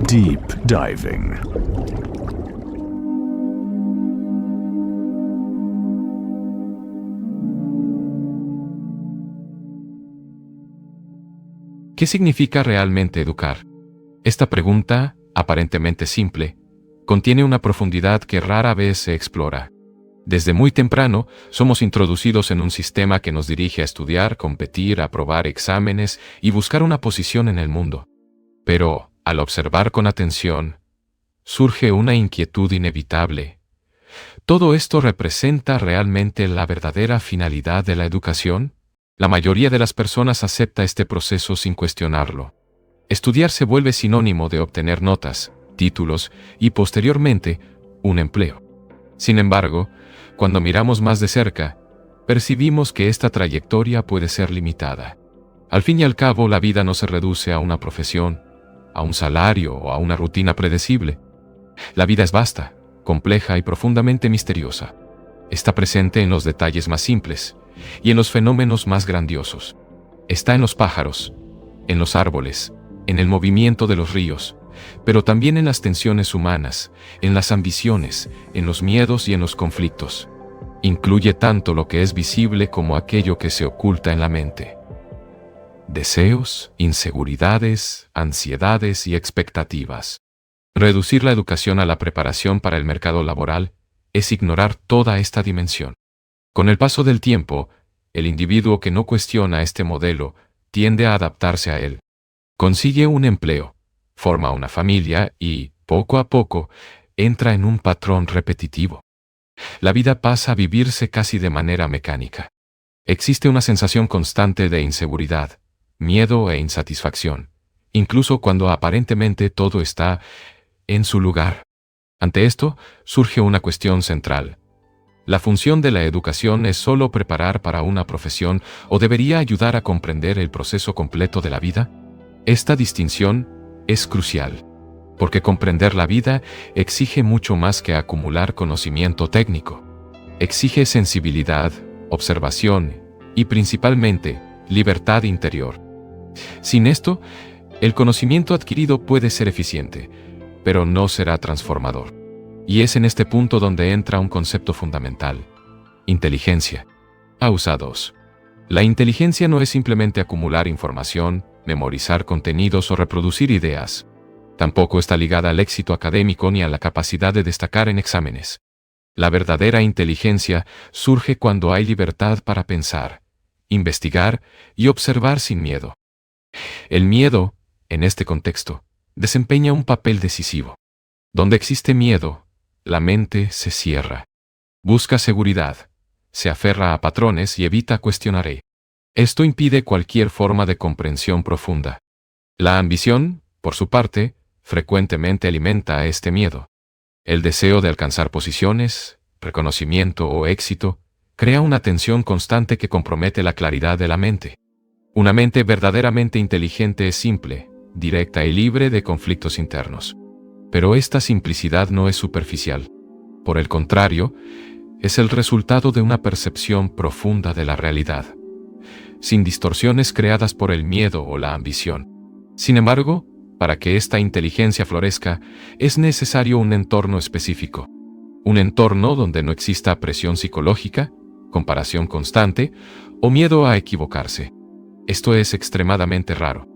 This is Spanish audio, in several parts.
Deep Diving. ¿Qué significa realmente educar? Esta pregunta, aparentemente simple, contiene una profundidad que rara vez se explora. Desde muy temprano, somos introducidos en un sistema que nos dirige a estudiar, competir, aprobar exámenes y buscar una posición en el mundo. Pero, al observar con atención, surge una inquietud inevitable. ¿Todo esto representa realmente la verdadera finalidad de la educación? La mayoría de las personas acepta este proceso sin cuestionarlo. Estudiar se vuelve sinónimo de obtener notas, títulos y, posteriormente, un empleo. Sin embargo, cuando miramos más de cerca, percibimos que esta trayectoria puede ser limitada. Al fin y al cabo, la vida no se reduce a una profesión, a un salario o a una rutina predecible. La vida es vasta, compleja y profundamente misteriosa. Está presente en los detalles más simples y en los fenómenos más grandiosos. Está en los pájaros, en los árboles, en el movimiento de los ríos, pero también en las tensiones humanas, en las ambiciones, en los miedos y en los conflictos. Incluye tanto lo que es visible como aquello que se oculta en la mente. Deseos, inseguridades, ansiedades y expectativas. Reducir la educación a la preparación para el mercado laboral es ignorar toda esta dimensión. Con el paso del tiempo, el individuo que no cuestiona este modelo tiende a adaptarse a él. Consigue un empleo, forma una familia y, poco a poco, entra en un patrón repetitivo. La vida pasa a vivirse casi de manera mecánica. Existe una sensación constante de inseguridad, miedo e insatisfacción, incluso cuando aparentemente todo está en su lugar. Ante esto, surge una cuestión central. ¿La función de la educación es solo preparar para una profesión o debería ayudar a comprender el proceso completo de la vida? Esta distinción es crucial, porque comprender la vida exige mucho más que acumular conocimiento técnico. Exige sensibilidad, observación y, principalmente, libertad interior. Sin esto, el conocimiento adquirido puede ser eficiente, pero no será transformador. Y es en este punto donde entra un concepto fundamental: inteligencia. AUSA 2. La inteligencia no es simplemente acumular información, memorizar contenidos o reproducir ideas. Tampoco está ligada al éxito académico ni a la capacidad de destacar en exámenes. La verdadera inteligencia surge cuando hay libertad para pensar, investigar y observar sin miedo. El miedo, en este contexto, desempeña un papel decisivo. Donde existe miedo, la mente se cierra. Busca seguridad, se aferra a patrones y evita cuestionar. Esto impide cualquier forma de comprensión profunda. La ambición, por su parte, frecuentemente alimenta este miedo. El deseo de alcanzar posiciones, reconocimiento o éxito crea una tensión constante que compromete la claridad de la mente. Una mente verdaderamente inteligente es simple, directa y libre de conflictos internos. Pero esta simplicidad no es superficial. Por el contrario, es el resultado de una percepción profunda de la realidad, sin distorsiones creadas por el miedo o la ambición. Sin embargo, para que esta inteligencia florezca, es necesario un entorno específico. Un entorno donde no exista presión psicológica, comparación constante o miedo a equivocarse. Esto es extremadamente raro.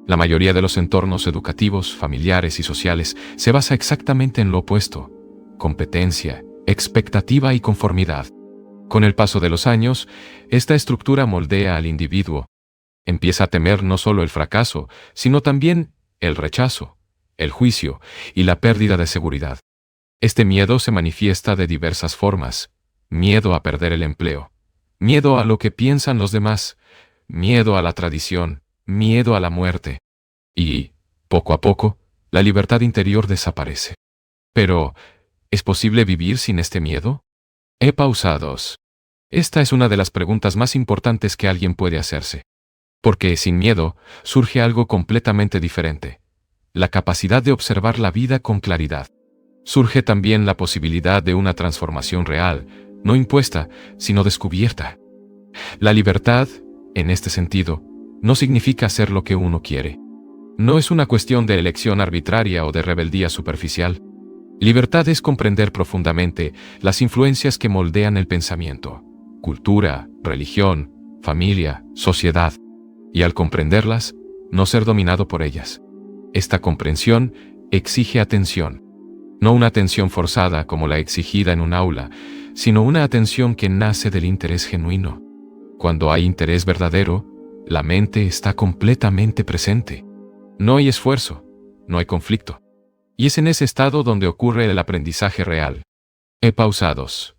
La mayoría de los entornos educativos, familiares y sociales se basa exactamente en lo opuesto: competencia, expectativa y conformidad. Con el paso de los años, esta estructura moldea al individuo. Empieza a temer no solo el fracaso, sino también el rechazo, el juicio y la pérdida de seguridad. Este miedo se manifiesta de diversas formas: miedo a perder el empleo, miedo a lo que piensan los demás, miedo a la tradición, miedo a la muerte. Y, poco a poco, la libertad interior desaparece. Pero, ¿es posible vivir sin este miedo? AUSA 2. Esta es una de las preguntas más importantes que alguien puede hacerse. Porque sin miedo surge algo completamente diferente: la capacidad de observar la vida con claridad. Surge también la posibilidad de una transformación real, no impuesta, sino descubierta. La libertad, en este sentido, no significa hacer lo que uno quiere. No es una cuestión de elección arbitraria o de rebeldía superficial. Libertad es comprender profundamente las influencias que moldean el pensamiento, cultura, religión, familia, sociedad, y al comprenderlas, no ser dominado por ellas. Esta comprensión exige atención. No una atención forzada como la exigida en un aula, sino una atención que nace del interés genuino. Cuando hay interés verdadero, la mente está completamente presente. No hay esfuerzo, no hay conflicto. Y es en ese estado donde ocurre el aprendizaje real. Pausados.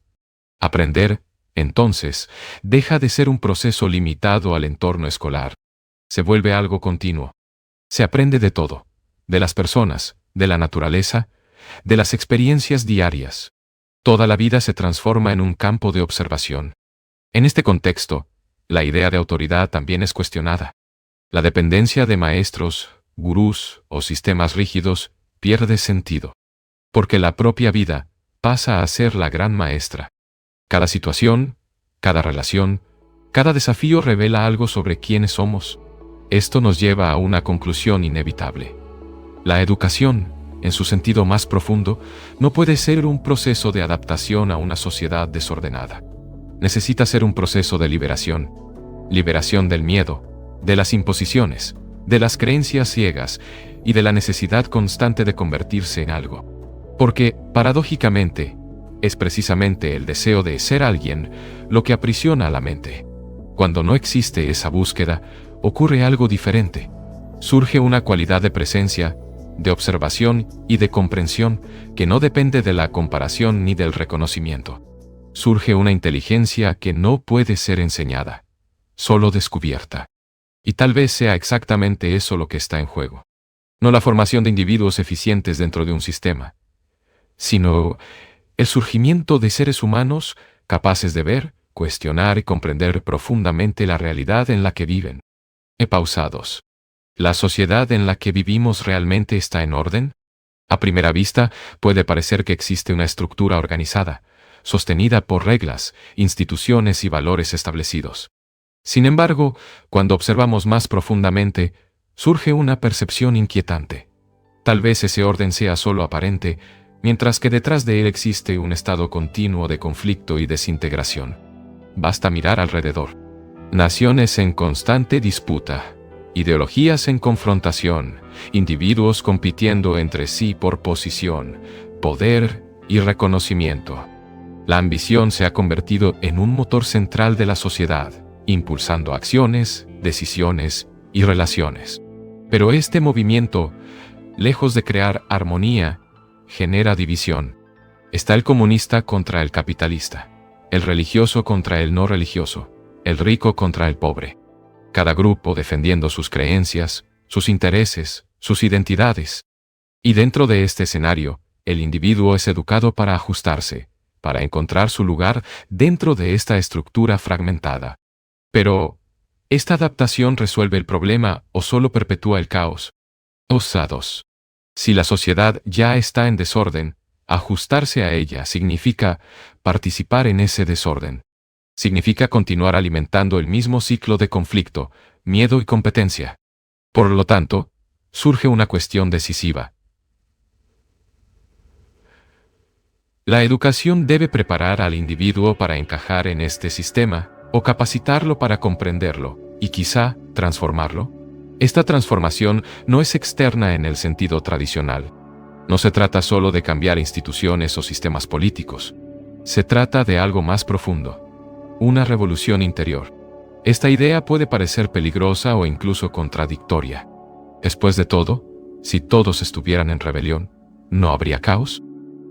Aprender, entonces, deja de ser un proceso limitado al entorno escolar. Se vuelve algo continuo. Se aprende de todo, de las personas, de la naturaleza, de las experiencias diarias. Toda la vida se transforma en un campo de observación. En este contexto, la idea de autoridad también es cuestionada. La dependencia de maestros, gurús o sistemas rígidos pierde sentido. Porque la propia vida pasa a ser la gran maestra. Cada situación, cada relación, cada desafío revela algo sobre quiénes somos. Esto nos lleva a una conclusión inevitable. La educación, en su sentido más profundo, no puede ser un proceso de adaptación a una sociedad desordenada. Necesita ser un proceso de liberación. Liberación del miedo, de las imposiciones, de las creencias ciegas y de la necesidad constante de convertirse en algo. Porque, paradójicamente, es precisamente el deseo de ser alguien lo que aprisiona a la mente. Cuando no existe esa búsqueda, ocurre algo diferente. Surge una cualidad de presencia, de observación y de comprensión que no depende de la comparación ni del reconocimiento. Surge una inteligencia que no puede ser enseñada, solo descubierta. Y tal vez sea exactamente eso lo que está en juego. No la formación de individuos eficientes dentro de un sistema, sino el surgimiento de seres humanos capaces de ver, cuestionar y comprender profundamente la realidad en la que viven. Pausados. ¿La sociedad en la que vivimos realmente está en orden? A primera vista, puede parecer que existe una estructura organizada, sostenida por reglas, instituciones y valores establecidos. Sin embargo, cuando observamos más profundamente, surge una percepción inquietante. Tal vez ese orden sea solo aparente, mientras que detrás de él existe un estado continuo de conflicto y desintegración. Basta mirar alrededor. Naciones en constante disputa, ideologías en confrontación, individuos compitiendo entre sí por posición, poder y reconocimiento. La ambición se ha convertido en un motor central de la sociedad, impulsando acciones, decisiones y relaciones. Pero este movimiento, lejos de crear armonía, genera división. Está el comunista contra el capitalista, el religioso contra el no religioso, el rico contra el pobre. Cada grupo defendiendo sus creencias, sus intereses, sus identidades. Y dentro de este escenario, el individuo es educado para ajustarse, para encontrar su lugar dentro de esta estructura fragmentada. Pero, ¿esta adaptación resuelve el problema o solo perpetúa el caos? Osados. Si la sociedad ya está en desorden, ajustarse a ella significa participar en ese desorden. Significa continuar alimentando el mismo ciclo de conflicto, miedo y competencia. Por lo tanto, surge una cuestión decisiva. ¿La educación debe preparar al individuo para encajar en este sistema, o capacitarlo para comprenderlo, y quizá transformarlo? Esta transformación no es externa en el sentido tradicional. No se trata solo de cambiar instituciones o sistemas políticos. Se trata de algo más profundo. Una revolución interior. Esta idea puede parecer peligrosa o incluso contradictoria. Después de todo, si todos estuvieran en rebelión, ¿no habría caos?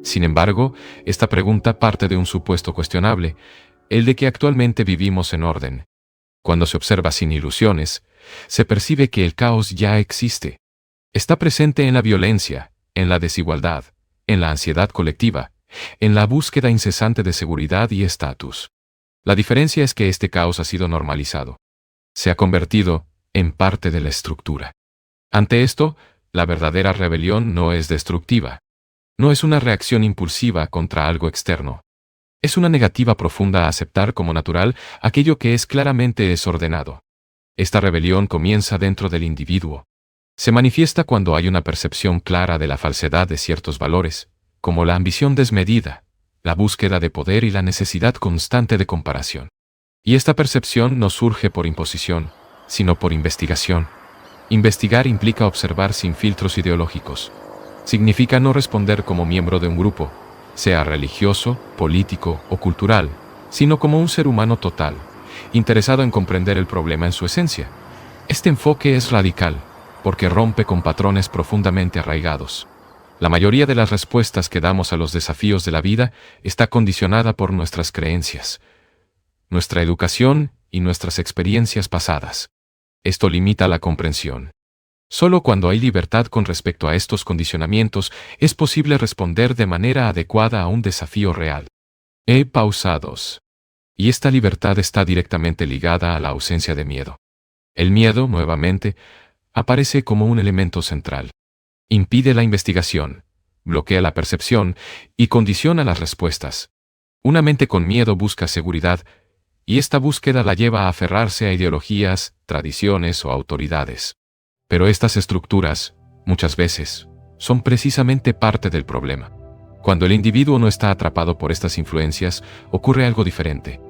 Sin embargo, esta pregunta parte de un supuesto cuestionable, el de que actualmente vivimos en orden. Cuando se observa sin ilusiones, se percibe que el caos ya existe. Está presente en la violencia, en la desigualdad, en la ansiedad colectiva, en la búsqueda incesante de seguridad y estatus. La diferencia es que este caos ha sido normalizado. Se ha convertido en parte de la estructura. Ante esto, la verdadera rebelión no es destructiva. No es una reacción impulsiva contra algo externo. Es una negativa profunda a aceptar como natural aquello que es claramente desordenado. Esta rebelión comienza dentro del individuo. Se manifiesta cuando hay una percepción clara de la falsedad de ciertos valores, como la ambición desmedida, la búsqueda de poder y la necesidad constante de comparación. Y esta percepción no surge por imposición, sino por investigación. Investigar implica observar sin filtros ideológicos. Significa no responder como miembro de un grupo, sea religioso, político o cultural, sino como un ser humano total, interesado en comprender el problema en su esencia. Este enfoque es radical, porque rompe con patrones profundamente arraigados. La mayoría de las respuestas que damos a los desafíos de la vida está condicionada por nuestras creencias, nuestra educación y nuestras experiencias pasadas. Esto limita la comprensión. Solo cuando hay libertad con respecto a estos condicionamientos es posible responder de manera adecuada a un desafío real. Pausados. Y esta libertad está directamente ligada a la ausencia de miedo. El miedo, nuevamente, aparece como un elemento central. Impide la investigación, bloquea la percepción y condiciona las respuestas. Una mente con miedo busca seguridad, y esta búsqueda la lleva a aferrarse a ideologías, tradiciones o autoridades. Pero estas estructuras, muchas veces, son precisamente parte del problema. Cuando el individuo no está atrapado por estas influencias, ocurre algo diferente.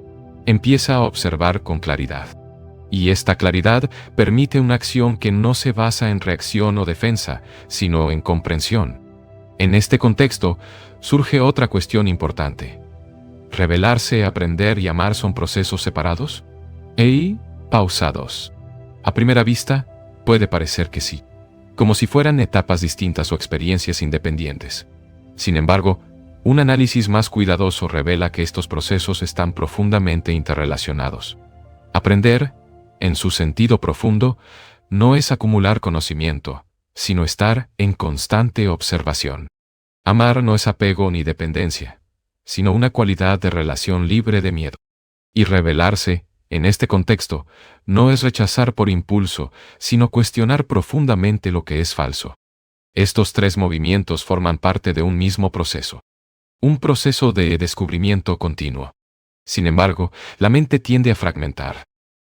Empieza a observar con claridad. Y esta claridad permite una acción que no se basa en reacción o defensa, sino en comprensión. En este contexto, surge otra cuestión importante. ¿Revelarse, aprender y amar son procesos separados? Pausados. A primera vista, puede parecer que sí, como si fueran etapas distintas o experiencias independientes. Sin embargo, un análisis más cuidadoso revela que estos procesos están profundamente interrelacionados. Aprender, en su sentido profundo, no es acumular conocimiento, sino estar en constante observación. Amar no es apego ni dependencia, sino una cualidad de relación libre de miedo. Y revelarse, en este contexto, no es rechazar por impulso, sino cuestionar profundamente lo que es falso. Estos tres movimientos forman parte de un mismo proceso. Un proceso de descubrimiento continuo. Sin embargo, la mente tiende a fragmentar.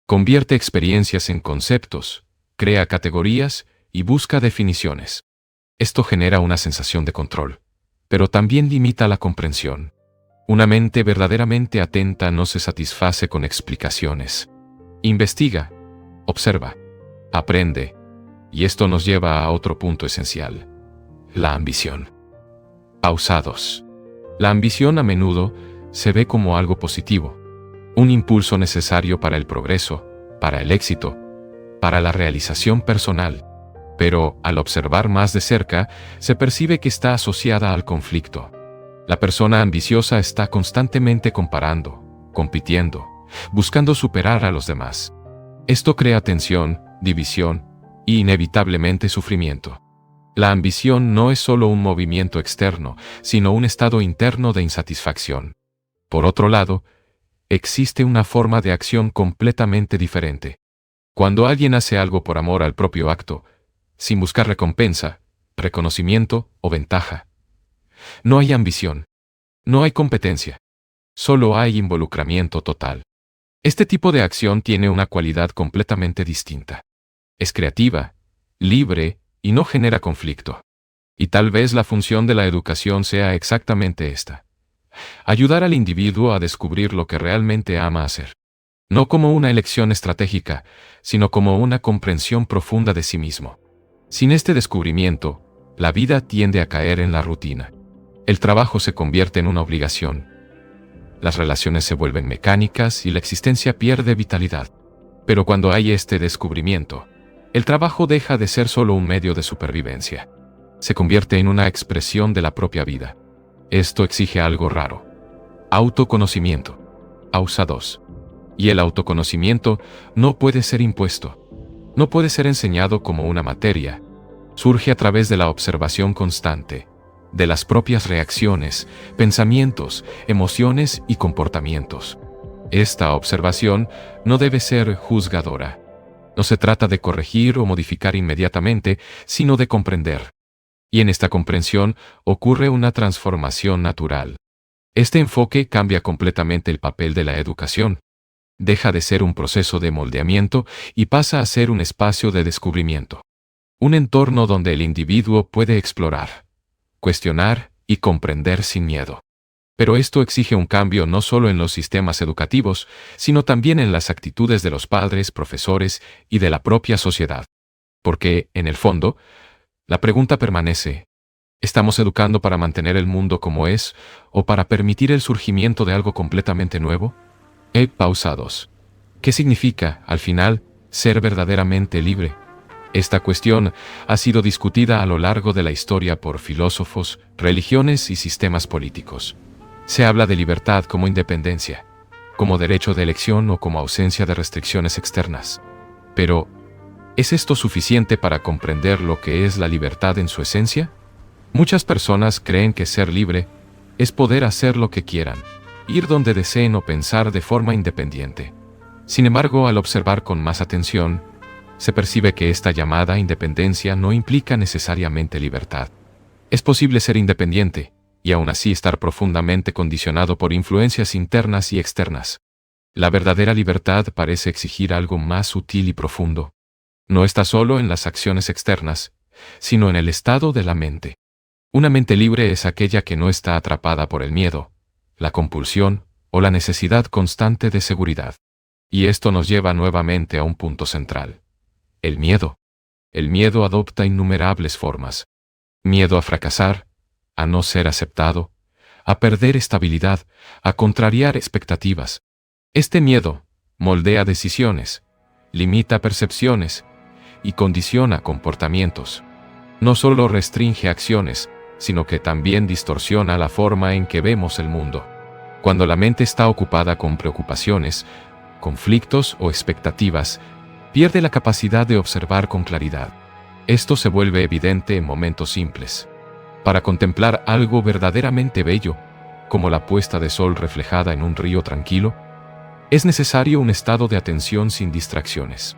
Convierte experiencias en conceptos, crea categorías y busca definiciones. Esto genera una sensación de control, pero también limita la comprensión. Una mente verdaderamente atenta no se satisface con explicaciones. Investiga, observa, aprende, y esto nos lleva a otro punto esencial: la ambición. Pausados. La ambición a menudo se ve como algo positivo, un impulso necesario para el progreso, para el éxito, para la realización personal. Pero, al observar más de cerca, se percibe que está asociada al conflicto. La persona ambiciosa está constantemente comparando, compitiendo, buscando superar a los demás. Esto crea tensión, división y inevitablemente sufrimiento. La ambición no es solo un movimiento externo, sino un estado interno de insatisfacción. Por otro lado, existe una forma de acción completamente diferente. Cuando alguien hace algo por amor al propio acto, sin buscar recompensa, reconocimiento o ventaja, no hay ambición, no hay competencia, solo hay involucramiento total. Este tipo de acción tiene una cualidad completamente distinta. Es creativa, libre y no genera conflicto. Y tal vez la función de la educación sea exactamente esta: ayudar al individuo a descubrir lo que realmente ama hacer. No como una elección estratégica, sino como una comprensión profunda de sí mismo. Sin este descubrimiento, la vida tiende a caer en la rutina. El trabajo se convierte en una obligación. Las relaciones se vuelven mecánicas y la existencia pierde vitalidad. Pero cuando hay este descubrimiento, el trabajo deja de ser solo un medio de supervivencia. Se convierte en una expresión de la propia vida. Esto exige algo raro: autoconocimiento. Pausados. Y el autoconocimiento no puede ser impuesto. No puede ser enseñado como una materia. Surge a través de la observación constante, de las propias reacciones, pensamientos, emociones y comportamientos. Esta observación no debe ser juzgadora. No se trata de corregir o modificar inmediatamente, sino de comprender. Y en esta comprensión ocurre una transformación natural. Este enfoque cambia completamente el papel de la educación. Deja de ser un proceso de moldeamiento y pasa a ser un espacio de descubrimiento. Un entorno donde el individuo puede explorar, cuestionar y comprender sin miedo. Pero esto exige un cambio no solo en los sistemas educativos, sino también en las actitudes de los padres, profesores y de la propia sociedad. Porque, en el fondo, la pregunta permanece: ¿estamos educando para mantener el mundo como es o para permitir el surgimiento de algo completamente nuevo? Pausados. ¿Qué significa, al final, ser verdaderamente libre? Esta cuestión ha sido discutida a lo largo de la historia por filósofos, religiones y sistemas políticos. Se habla de libertad como independencia, como derecho de elección o como ausencia de restricciones externas. Pero, ¿es esto suficiente para comprender lo que es la libertad en su esencia? Muchas personas creen que ser libre es poder hacer lo que quieran, ir donde deseen o pensar de forma independiente. Sin embargo, al observar con más atención, se percibe que esta llamada independencia no implica necesariamente libertad. Es posible ser independiente y aún así estar profundamente condicionado por influencias internas y externas. La verdadera libertad parece exigir algo más sutil y profundo. No está solo en las acciones externas, sino en el estado de la mente. Una mente libre es aquella que no está atrapada por el miedo, la compulsión o la necesidad constante de seguridad. Y esto nos lleva nuevamente a un punto central: el miedo. El miedo adopta innumerables formas. Miedo a fracasar, a no ser aceptado, a perder estabilidad, a contrariar expectativas. Este miedo moldea decisiones, limita percepciones y condiciona comportamientos. No solo restringe acciones, sino que también distorsiona la forma en que vemos el mundo. Cuando la mente está ocupada con preocupaciones, conflictos o expectativas, pierde la capacidad de observar con claridad. Esto se vuelve evidente en momentos simples. Para contemplar algo verdaderamente bello, como la puesta de sol reflejada en un río tranquilo, es necesario un estado de atención sin distracciones.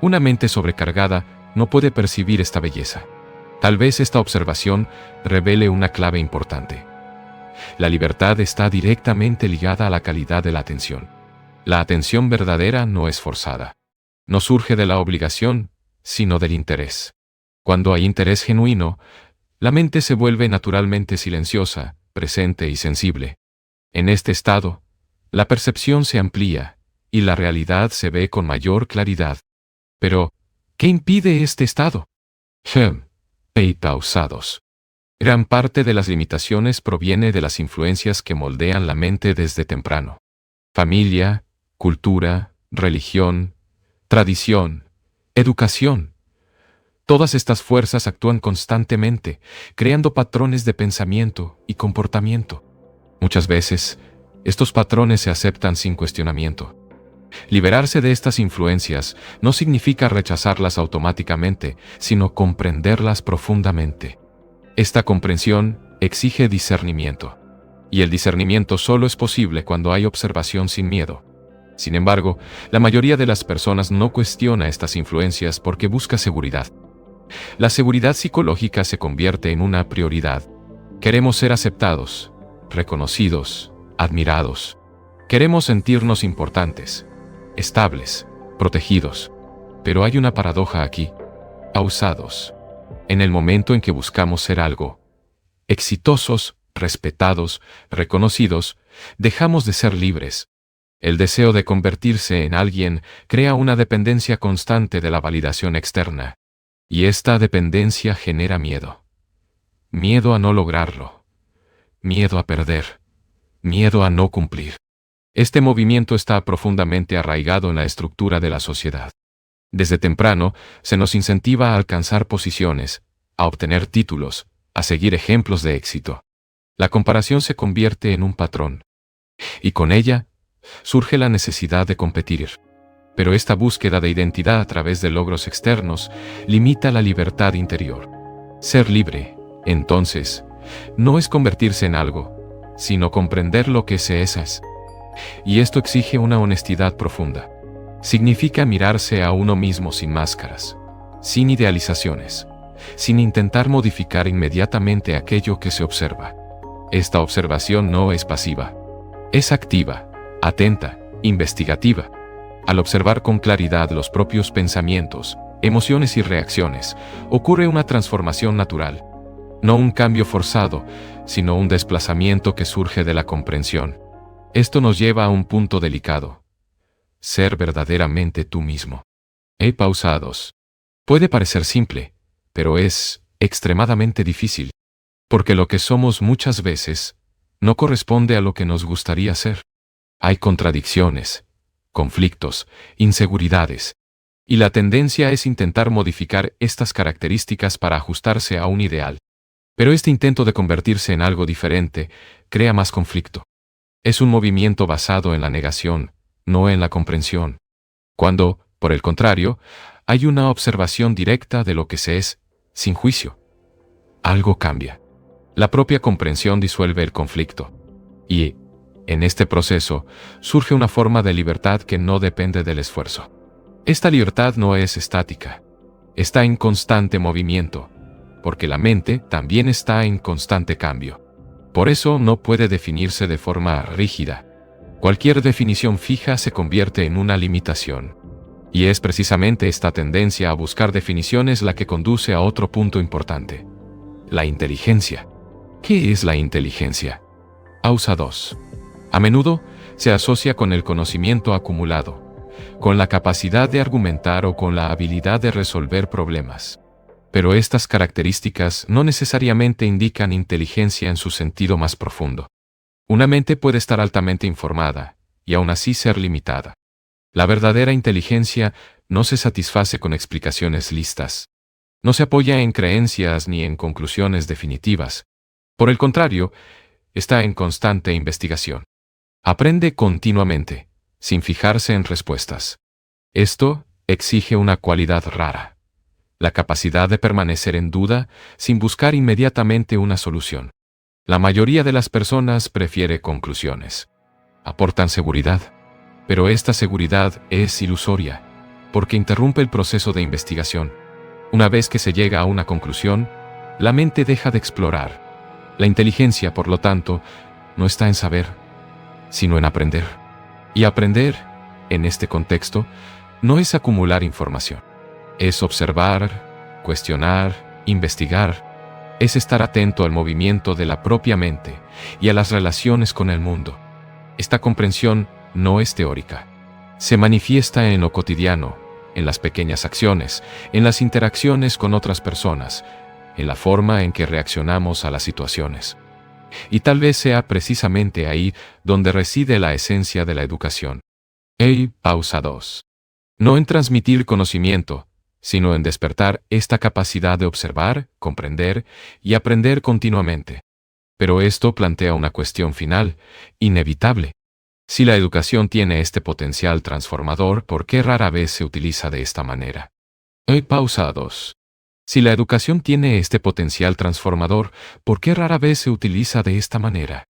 Una mente sobrecargada no puede percibir esta belleza. Tal vez esta observación revele una clave importante. La libertad está directamente ligada a la calidad de la atención. La atención verdadera no es forzada. No surge de la obligación, sino del interés. Cuando hay interés genuino, la mente se vuelve naturalmente silenciosa, presente y sensible. En este estado, la percepción se amplía y la realidad se ve con mayor claridad. Pero, ¿qué impide este estado? Pausados. Gran parte de las limitaciones proviene de las influencias que moldean la mente desde temprano. Familia, cultura, religión, tradición, educación. Todas estas fuerzas actúan constantemente, creando patrones de pensamiento y comportamiento. Muchas veces, estos patrones se aceptan sin cuestionamiento. Liberarse de estas influencias no significa rechazarlas automáticamente, sino comprenderlas profundamente. Esta comprensión exige discernimiento. Y el discernimiento solo es posible cuando hay observación sin miedo. Sin embargo, la mayoría de las personas no cuestiona estas influencias porque busca seguridad. La seguridad psicológica se convierte en una prioridad. Queremos ser aceptados, reconocidos, admirados. Queremos sentirnos importantes, estables, protegidos. Pero hay una paradoja aquí. Pausados. En el momento en que buscamos ser algo, exitosos, respetados, reconocidos, dejamos de ser libres. El deseo de convertirse en alguien crea una dependencia constante de la validación externa. Y esta dependencia genera miedo. Miedo a no lograrlo. Miedo a perder. Miedo a no cumplir. Este movimiento está profundamente arraigado en la estructura de la sociedad. Desde temprano, se nos incentiva a alcanzar posiciones, a obtener títulos, a seguir ejemplos de éxito. La comparación se convierte en un patrón. Y con ella, surge la necesidad de competir. Pero esta búsqueda de identidad a través de logros externos limita la libertad interior. Ser libre, entonces, no es convertirse en algo, sino comprender lo que se es. Y esto exige una honestidad profunda. Significa mirarse a uno mismo sin máscaras, sin idealizaciones, sin intentar modificar inmediatamente aquello que se observa. Esta observación no es pasiva, es activa, atenta, investigativa. Al observar con claridad los propios pensamientos, emociones y reacciones, ocurre una transformación natural. No un cambio forzado, sino un desplazamiento que surge de la comprensión. Esto nos lleva a un punto delicado. Ser verdaderamente tú mismo. Pausados. Puede parecer simple, pero es extremadamente difícil, porque lo que somos muchas veces no corresponde a lo que nos gustaría ser. Hay contradicciones, conflictos, inseguridades, y la tendencia es intentar modificar estas características para ajustarse a un ideal. Pero este intento de convertirse en algo diferente crea más conflicto. Es un movimiento basado en la negación, no en la comprensión. Cuando, por el contrario, hay una observación directa de lo que se es, sin juicio, algo cambia. La propia comprensión disuelve el conflicto. Y, en este proceso, surge una forma de libertad que no depende del esfuerzo. Esta libertad no es estática. Está en constante movimiento, porque la mente también está en constante cambio. Por eso no puede definirse de forma rígida. Cualquier definición fija se convierte en una limitación. Y es precisamente esta tendencia a buscar definiciones la que conduce a otro punto importante. La inteligencia. ¿Qué es la inteligencia? Pausa 2. A menudo se asocia con el conocimiento acumulado, con la capacidad de argumentar o con la habilidad de resolver problemas. Pero estas características no necesariamente indican inteligencia en su sentido más profundo. Una mente puede estar altamente informada y aún así ser limitada. La verdadera inteligencia no se satisface con explicaciones listas. No se apoya en creencias ni en conclusiones definitivas. Por el contrario, está en constante investigación. Aprende continuamente, sin fijarse en respuestas. Esto exige una cualidad rara: la capacidad de permanecer en duda sin buscar inmediatamente una solución. La mayoría de las personas prefiere conclusiones. Aportan seguridad, pero esta seguridad es ilusoria, porque interrumpe el proceso de investigación. Una vez que se llega a una conclusión, la mente deja de explorar. La inteligencia, por lo tanto, no está en saber, sino en aprender. Y aprender, en este contexto, no es acumular información. Es observar, cuestionar, investigar. Es estar atento al movimiento de la propia mente y a las relaciones con el mundo. Esta comprensión no es teórica. Se manifiesta en lo cotidiano, en las pequeñas acciones, en las interacciones con otras personas, en la forma en que reaccionamos a las situaciones. Y tal vez sea precisamente ahí donde reside la esencia de la educación. Pausa 2. No en transmitir conocimiento, sino en despertar esta capacidad de observar, comprender y aprender continuamente. Pero esto plantea una cuestión final, inevitable. Si la educación tiene este potencial transformador, ¿por qué rara vez se utiliza de esta manera? Pausa 2. Si la educación tiene este potencial transformador, ¿por qué rara vez se utiliza de esta manera?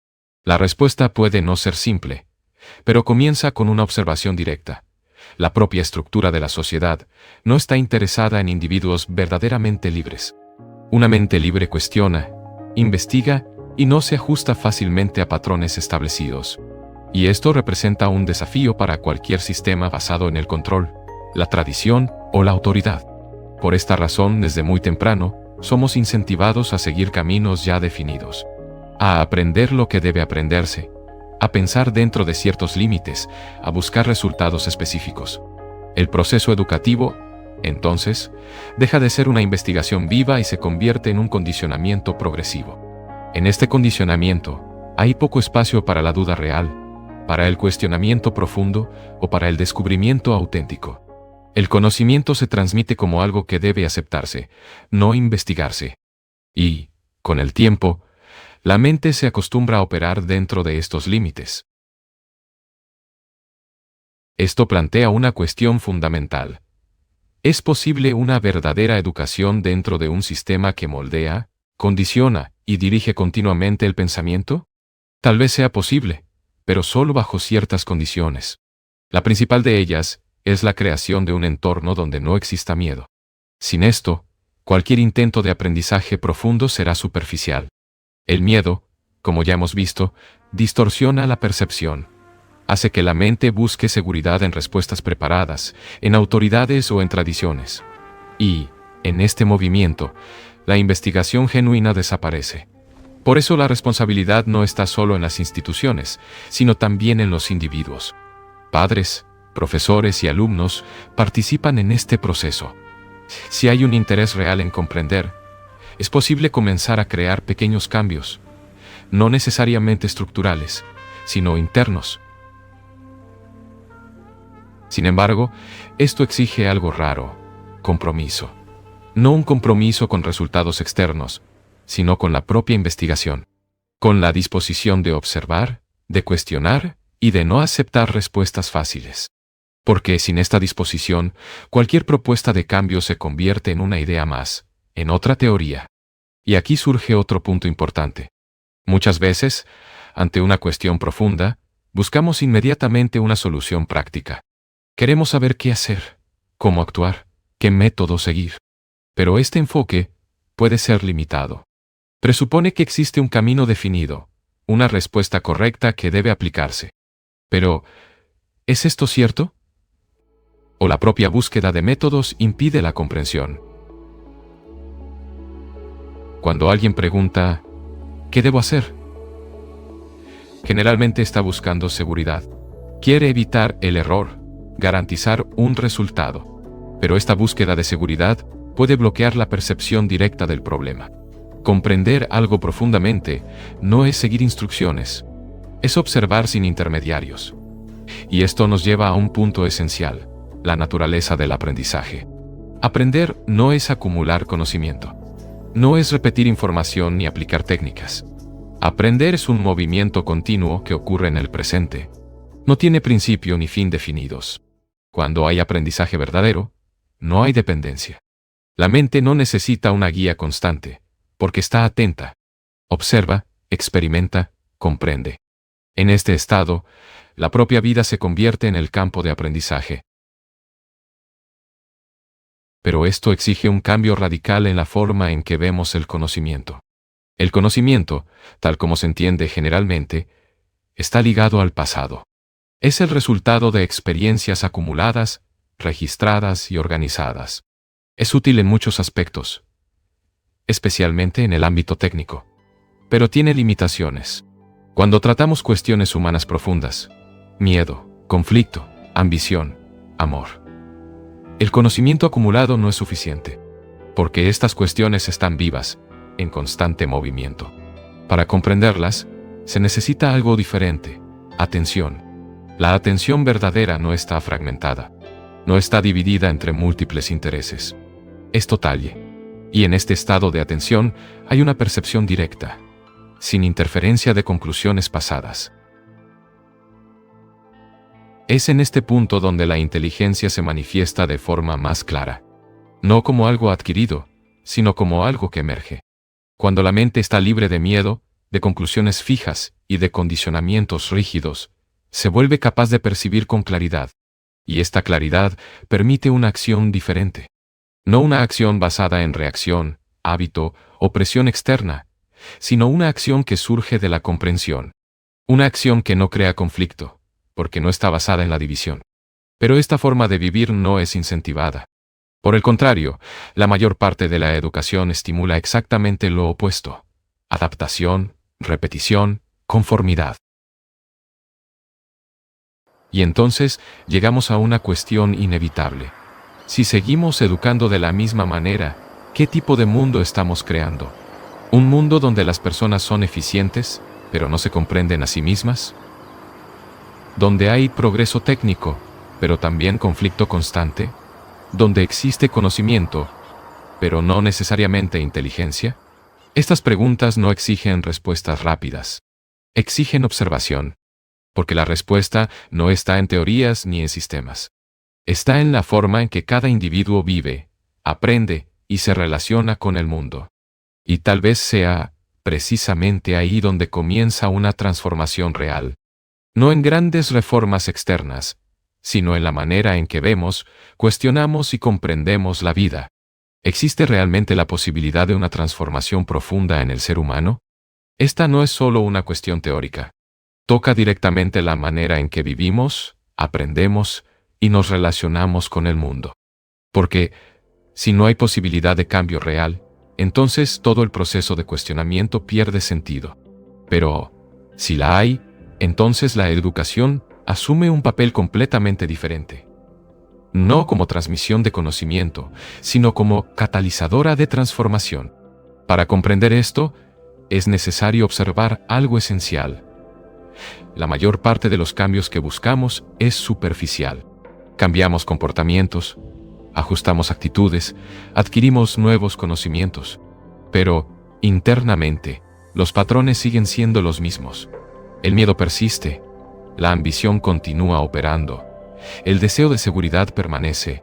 La respuesta puede no ser simple, pero comienza con una observación directa. La propia estructura de la sociedad no está interesada en individuos verdaderamente libres. Una mente libre cuestiona, investiga y no se ajusta fácilmente a patrones establecidos. Y esto representa un desafío para cualquier sistema basado en el control, la tradición o la autoridad. Por esta razón, desde muy temprano, somos incentivados a seguir caminos ya definidos, a aprender lo que debe aprenderse, a pensar dentro de ciertos límites, a buscar resultados específicos. El proceso educativo, entonces, deja de ser una investigación viva y se convierte en un condicionamiento progresivo. En este condicionamiento, hay poco espacio para la duda real, para el cuestionamiento profundo o para el descubrimiento auténtico. El conocimiento se transmite como algo que debe aceptarse, no investigarse. Y, con el tiempo, la mente se acostumbra a operar dentro de estos límites. Esto plantea una cuestión fundamental. ¿Es posible una verdadera educación dentro de un sistema que moldea, condiciona y dirige continuamente el pensamiento? Tal vez sea posible, pero solo bajo ciertas condiciones. La principal de ellas es la creación de un entorno donde no exista miedo. Sin esto, cualquier intento de aprendizaje profundo será superficial. El miedo, como ya hemos visto, distorsiona la percepción. Hace que la mente busque seguridad en respuestas preparadas, en autoridades o en tradiciones. Y, en este movimiento, la investigación genuina desaparece. Por eso la responsabilidad no está solo en las instituciones, sino también en los individuos. Padres, profesores y alumnos participan en este proceso. Si hay un interés real en comprender, es posible comenzar a crear pequeños cambios, no necesariamente estructurales, sino internos. Sin embargo, esto exige algo raro: compromiso. No un compromiso con resultados externos, sino con la propia investigación, con la disposición de observar, de cuestionar y de no aceptar respuestas fáciles. Porque sin esta disposición, cualquier propuesta de cambio se convierte en una idea más, en otra teoría. Y aquí surge otro punto importante. Muchas veces, ante una cuestión profunda, buscamos inmediatamente una solución práctica. Queremos saber qué hacer, cómo actuar, qué método seguir. Pero este enfoque puede ser limitado. Presupone que existe un camino definido, una respuesta correcta que debe aplicarse. Pero, ¿es esto cierto? ¿O la propia búsqueda de métodos impide la comprensión? Cuando alguien pregunta, ¿qué debo hacer?, generalmente está buscando seguridad. Quiere evitar el error, garantizar un resultado. Pero esta búsqueda de seguridad puede bloquear la percepción directa del problema. Comprender algo profundamente no es seguir instrucciones, es observar sin intermediarios. Y esto nos lleva a un punto esencial: la naturaleza del aprendizaje. Aprender no es acumular conocimiento. No es repetir información ni aplicar técnicas. Aprender es un movimiento continuo que ocurre en el presente. No tiene principio ni fin definidos. Cuando hay aprendizaje verdadero, no hay dependencia. La mente no necesita una guía constante, porque está atenta. Observa, experimenta, comprende. En este estado, la propia vida se convierte en el campo de aprendizaje. Pero esto exige un cambio radical en la forma en que vemos el conocimiento. El conocimiento, tal como se entiende generalmente, está ligado al pasado. Es el resultado de experiencias acumuladas, registradas y organizadas. Es útil en muchos aspectos, especialmente en el ámbito técnico, pero tiene limitaciones. Cuando tratamos cuestiones humanas profundas, miedo, conflicto, ambición, amor, el conocimiento acumulado no es suficiente, porque estas cuestiones están vivas, en constante movimiento. Para comprenderlas, se necesita algo diferente: atención. La atención verdadera no está fragmentada, no está dividida entre múltiples intereses. Es total. Y en este estado de atención hay una percepción directa, sin interferencia de conclusiones pasadas. Es en este punto donde la inteligencia se manifiesta de forma más clara. No como algo adquirido, sino como algo que emerge. Cuando la mente está libre de miedo, de conclusiones fijas y de condicionamientos rígidos, se vuelve capaz de percibir con claridad. Y esta claridad permite una acción diferente. No una acción basada en reacción, hábito o presión externa, sino una acción que surge de la comprensión. Una acción que no crea conflicto, porque no está basada en la división. Pero esta forma de vivir no es incentivada. Por el contrario, la mayor parte de la educación estimula exactamente lo opuesto: adaptación, repetición, conformidad. Y entonces llegamos a una cuestión inevitable. Si seguimos educando de la misma manera, ¿qué tipo de mundo estamos creando? ¿Un mundo donde las personas son eficientes, pero no se comprenden a sí mismas? ¿Donde hay progreso técnico, pero también conflicto constante? ¿Donde existe conocimiento, pero no necesariamente inteligencia? Estas preguntas no exigen respuestas rápidas. Exigen observación. Porque la respuesta no está en teorías ni en sistemas. Está en la forma en que cada individuo vive, aprende y se relaciona con el mundo. Y tal vez sea precisamente ahí donde comienza una transformación real. No en grandes reformas externas, sino en la manera en que vemos, cuestionamos y comprendemos la vida. ¿Existe realmente la posibilidad de una transformación profunda en el ser humano? Esta no es solo una cuestión teórica. Toca directamente la manera en que vivimos, aprendemos y nos relacionamos con el mundo. Porque, Si no hay posibilidad de cambio real, entonces todo el proceso de cuestionamiento pierde sentido. Pero, si la hay, entonces la educación asume un papel completamente diferente. No como transmisión de conocimiento, sino como catalizadora de transformación. Para comprender esto, es necesario observar algo esencial. La mayor parte de los cambios que buscamos es superficial. Cambiamos comportamientos, ajustamos actitudes, adquirimos nuevos conocimientos. Pero, internamente, los patrones siguen siendo los mismos. El miedo persiste, la ambición continúa operando, el deseo de seguridad permanece.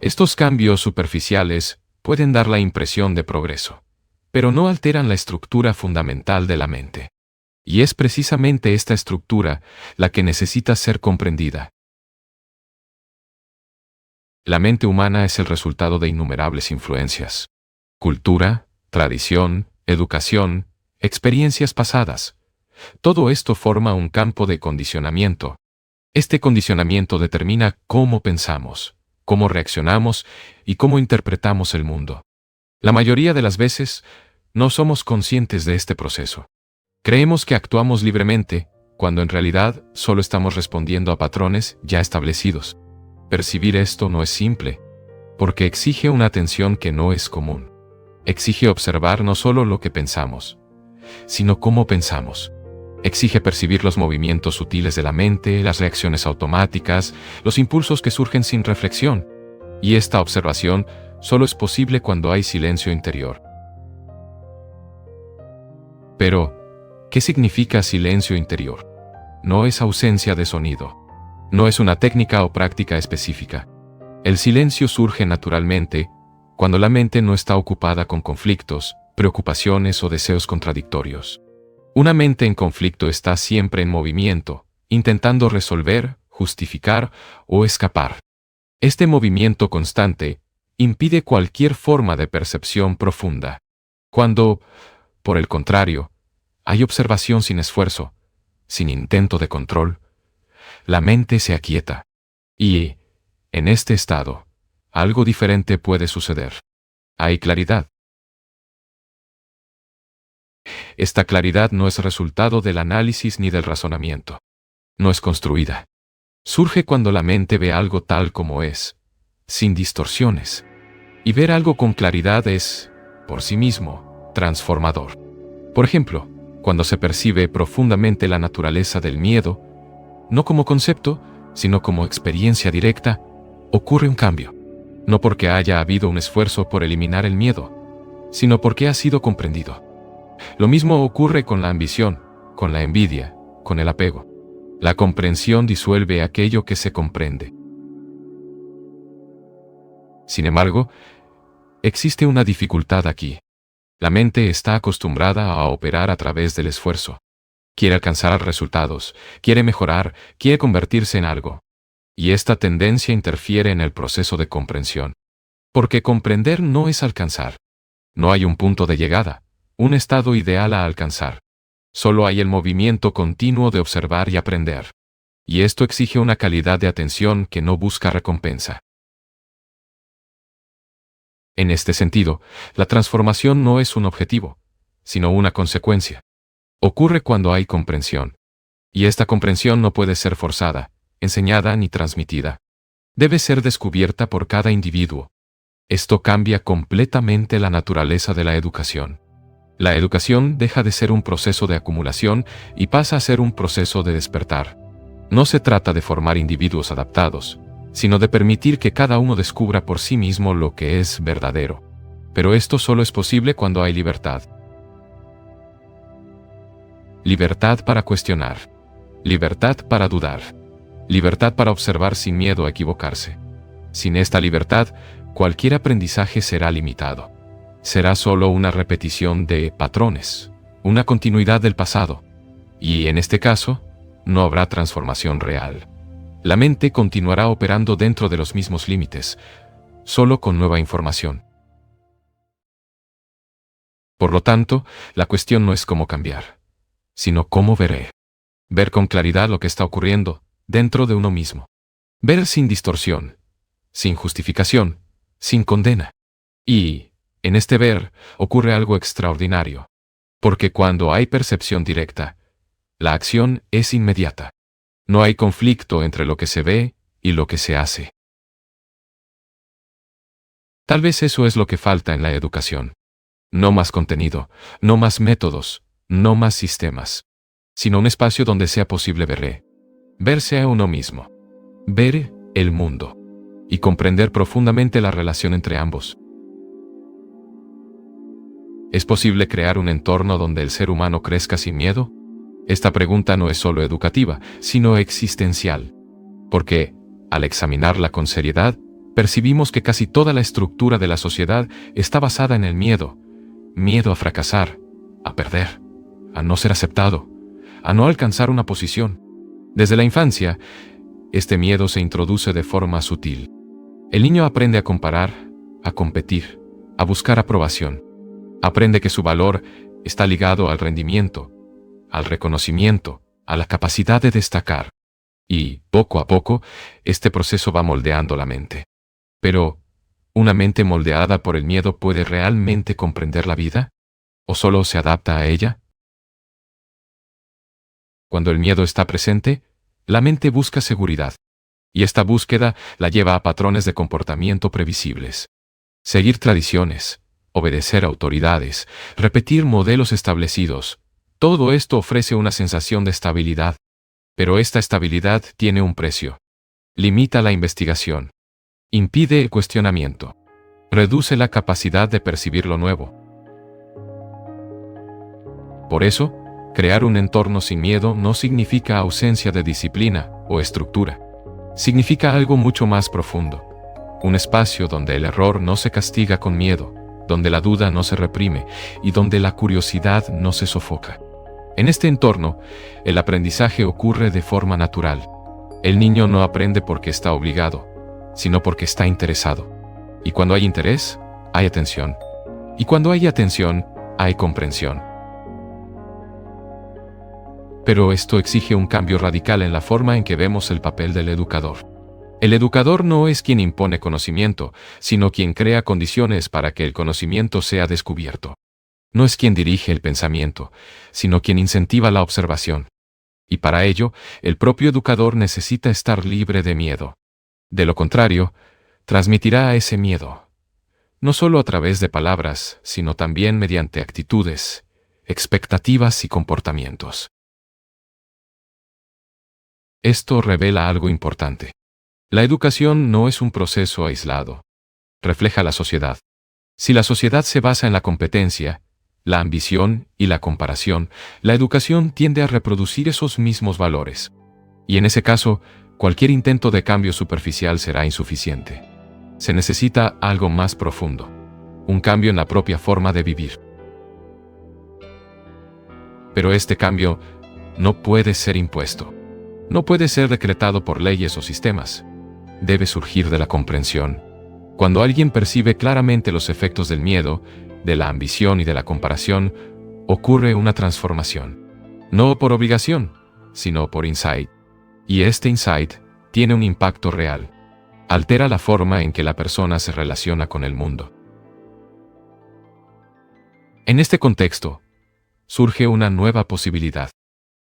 Estos cambios superficiales pueden dar la impresión de progreso, pero no alteran la estructura fundamental de la mente. Y es precisamente esta estructura la que necesita ser comprendida. La mente humana es el resultado de innumerables influencias. Cultura, tradición, educación, experiencias pasadas. Todo esto forma un campo de condicionamiento. Este condicionamiento determina cómo pensamos, cómo reaccionamos y cómo interpretamos el mundo. La mayoría de las veces, no somos conscientes de este proceso. Creemos que actuamos libremente, cuando en realidad solo estamos respondiendo a patrones ya establecidos. Percibir esto no es simple, porque exige una atención que no es común. Exige observar no solo lo que pensamos, sino cómo pensamos. Exige percibir los movimientos sutiles de la mente, las reacciones automáticas, los impulsos que surgen sin reflexión. Y esta observación solo es posible cuando hay silencio interior. Pero, ¿qué significa silencio interior? No es ausencia de sonido. No es una técnica o práctica específica. El silencio surge naturalmente cuando la mente no está ocupada con conflictos, preocupaciones o deseos contradictorios. Una mente en conflicto está siempre en movimiento, intentando resolver, justificar o escapar. Este movimiento constante impide cualquier forma de percepción profunda. Cuando, por el contrario, hay observación sin esfuerzo, sin intento de control, la mente se aquieta. Y, en este estado, algo diferente puede suceder. Hay claridad. Esta claridad no es resultado del análisis ni del razonamiento. No es construida. Surge cuando la mente ve algo tal como es, sin distorsiones. Y ver algo con claridad es, por sí mismo, transformador. Por ejemplo, cuando se percibe profundamente la naturaleza del miedo, no como concepto, sino como experiencia directa, ocurre un cambio. No porque haya habido un esfuerzo por eliminar el miedo, sino porque ha sido comprendido. Lo mismo ocurre con la ambición, con la envidia, con el apego. La comprensión disuelve aquello que se comprende. Sin embargo, existe una dificultad aquí. La mente está acostumbrada a operar a través del esfuerzo. Quiere alcanzar resultados, quiere mejorar, quiere convertirse en algo. Y esta tendencia interfiere en el proceso de comprensión. Porque comprender no es alcanzar. No hay un punto de llegada, un estado ideal a alcanzar. Solo hay el movimiento continuo de observar y aprender. Y esto exige una calidad de atención que no busca recompensa. En este sentido, la transformación no es un objetivo, sino una consecuencia. Ocurre cuando hay comprensión. Y esta comprensión no puede ser forzada, enseñada ni transmitida. Debe ser descubierta por cada individuo. Esto cambia completamente la naturaleza de la educación. La educación deja de ser un proceso de acumulación y pasa a ser un proceso de despertar. No se trata de formar individuos adaptados, sino de permitir que cada uno descubra por sí mismo lo que es verdadero. Pero esto solo es posible cuando hay libertad. Libertad para cuestionar. Libertad para dudar. Libertad para observar sin miedo a equivocarse. Sin esta libertad, cualquier aprendizaje será limitado. Será solo una repetición de patrones, una continuidad del pasado. Y en este caso, no habrá transformación real. La mente continuará operando dentro de los mismos límites, solo con nueva información. Por lo tanto, la cuestión no es cómo cambiar, sino cómo veré. Ver con claridad lo que está ocurriendo dentro de uno mismo. Ver sin distorsión, sin justificación, sin condena. Y, en este ver, ocurre algo extraordinario. Porque cuando hay percepción directa, la acción es inmediata. No hay conflicto entre lo que se ve y lo que se hace. Tal vez eso es lo que falta en la educación. No más contenido, no más métodos, no más sistemas, sino un espacio donde sea posible verse a uno mismo, ver el mundo y comprender profundamente la relación entre ambos. ¿Es posible crear un entorno donde el ser humano crezca sin miedo? Esta pregunta no es solo educativa, sino existencial. Porque, al examinarla con seriedad, percibimos que casi toda la estructura de la sociedad está basada en el miedo. Miedo a fracasar, a perder, a no ser aceptado, a no alcanzar una posición. Desde la infancia, este miedo se introduce de forma sutil. El niño aprende a comparar, a competir, a buscar aprobación. Aprende que su valor está ligado al rendimiento, al reconocimiento, a la capacidad de destacar. Y, poco a poco, este proceso va moldeando la mente. Pero, ¿una mente moldeada por el miedo puede realmente comprender la vida? ¿O solo se adapta a ella? Cuando el miedo está presente, la mente busca seguridad. Y esta búsqueda la lleva a patrones de comportamiento previsibles. Seguir tradiciones, obedecer a autoridades, repetir modelos establecidos, todo esto ofrece una sensación de estabilidad. Pero esta estabilidad tiene un precio. Limita la investigación. Impide el cuestionamiento. Reduce la capacidad de percibir lo nuevo. Por eso, crear un entorno sin miedo no significa ausencia de disciplina o estructura. Significa algo mucho más profundo. Un espacio donde el error no se castiga con miedo, donde la duda no se reprime y donde la curiosidad no se sofoca. En este entorno, el aprendizaje ocurre de forma natural. El niño no aprende porque está obligado, sino porque está interesado. Y cuando hay interés, hay atención. Y cuando hay atención, hay comprensión. Pero esto exige un cambio radical en la forma en que vemos el papel del educador. El educador no es quien impone conocimiento, sino quien crea condiciones para que el conocimiento sea descubierto. No es quien dirige el pensamiento, sino quien incentiva la observación. Y para ello, el propio educador necesita estar libre de miedo. De lo contrario, transmitirá ese miedo, no solo a través de palabras, sino también mediante actitudes, expectativas y comportamientos. Esto revela algo importante. La educación no es un proceso aislado. Refleja la sociedad. Si la sociedad se basa en la competencia, la ambición y la comparación, la educación tiende a reproducir esos mismos valores. Y en ese caso, cualquier intento de cambio superficial será insuficiente. Se necesita algo más profundo. Un cambio en la propia forma de vivir. Pero este cambio no puede ser impuesto. No puede ser decretado por leyes o sistemas. Debe surgir de la comprensión. Cuando alguien percibe claramente los efectos del miedo, de la ambición y de la comparación, ocurre una transformación. No por obligación, sino por insight. Y este insight tiene un impacto real. Altera la forma en que la persona se relaciona con el mundo. En este contexto, surge una nueva posibilidad.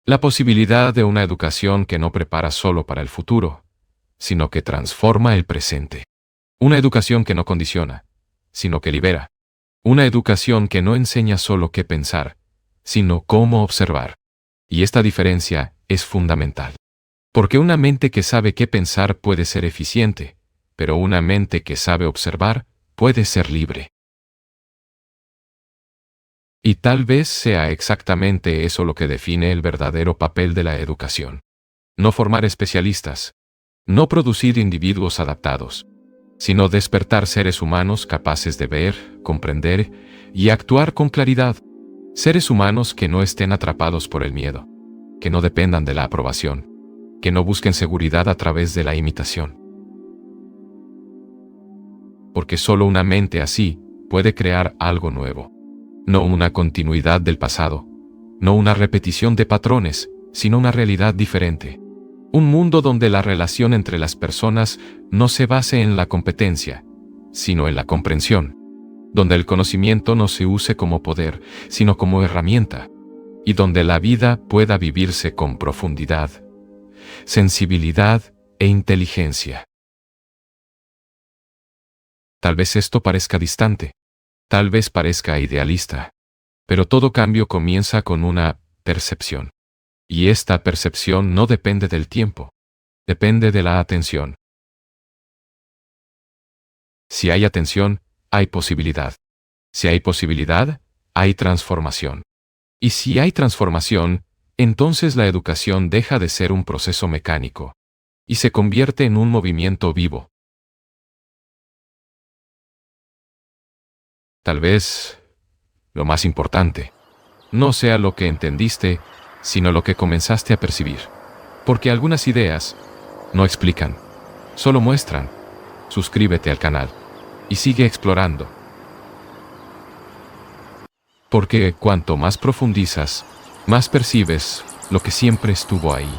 La posibilidad de una educación que no prepara solo para el futuro, sino que transforma el presente. Una educación que no condiciona, sino que libera. Una educación que no enseña solo qué pensar, sino cómo observar. Y esta diferencia es fundamental. Porque una mente que sabe qué pensar puede ser eficiente, pero una mente que sabe observar puede ser libre. Y tal vez sea exactamente eso lo que define el verdadero papel de la educación. No formar especialistas, no producir individuos adaptados, sino despertar seres humanos capaces de ver, comprender y actuar con claridad. Seres humanos que no estén atrapados por el miedo, que no dependan de la aprobación, que no busquen seguridad a través de la imitación. Porque solo una mente así puede crear algo nuevo. No una continuidad del pasado, no una repetición de patrones, sino una realidad diferente. Un mundo donde la relación entre las personas no se base en la competencia, sino en la comprensión. donde el conocimiento no se use como poder, sino como herramienta, y donde la vida pueda vivirse con profundidad, sensibilidad e inteligencia. Tal vez esto parezca distante, tal vez parezca idealista, pero todo cambio comienza con una percepción. Y esta percepción no depende del tiempo, depende de la atención. Si hay atención, hay posibilidad. Si hay posibilidad, hay transformación. Y si hay transformación, entonces la educación deja de ser un proceso mecánico y se convierte en un movimiento vivo. Tal vez lo más importante no sea lo que entendiste, sino lo que comenzaste a percibir. Porque algunas ideas no explican, solo muestran. Suscríbete al canal y sigue explorando. Porque cuanto más profundizas, más percibes lo que siempre estuvo ahí.